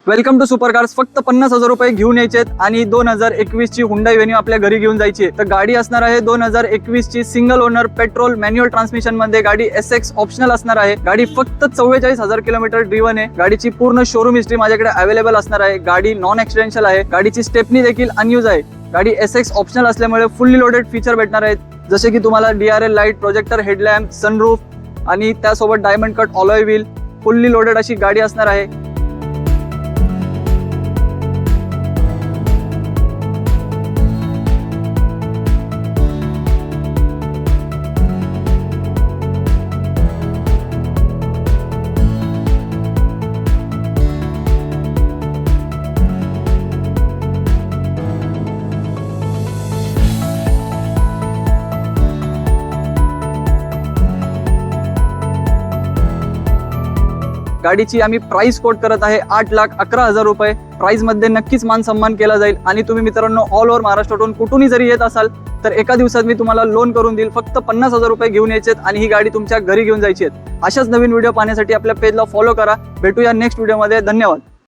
Welcome to super cars. फक्त 50,000 रुपये घेऊन यायचे आणि 2021 ची हुंडाई व्हेन्यू आपल्या घरी घेऊन जायची आहे. तर गाडी असणार आहे 2021 ची single owner petrol manual transmission मध्ये. गाडी SX ऑप्शनल असणार आहे. गाडी फक्त 44,000 किलोमीटर ड्रिव्हन आहे. गाडीची पूर्ण शोरूम हिस्ट्री माझ्याकडे अवेलेबल असणार आहे. गाडी नॉन एक्सिडेंशियल आहे. गाडीची स्टेपनी देखील अनयूज आहे. गाडी SX ऑप्शनल असल्यामुळे फुल्ली लोडेड फीचर भेटणार आहेत, जसे की तुम्हाला DRL light, projector headlamp, sunroof आणि त्यासोबत diamond cut alloy wheel. Fully loaded अशी गाडी असणार आहे. गाडीची आम्ही प्राइस कोट करत आहे 8,11,000 रुपये. प्राइस मध्ये नक्कीच मान सन्मान केला जाईल. आणि तुम्ही मित्रांनो ऑल ओव्हर महाराष्ट्रातून कुठूनही जरी येत असाल तर एका दिवसात मी तुम्हाला लोन करून देईल. फक्त 50,000 रुपये घेऊन यायचे आणि ही गाडी तुमच्या घरी घेऊन जायची आहे. अशाच नवीन व्हिडिओ पाहण्यासाठी आपल्या पेजला फॉलो करा. भेटूया नेक्स्ट व्हिडिओमध्ये. धन्यवाद.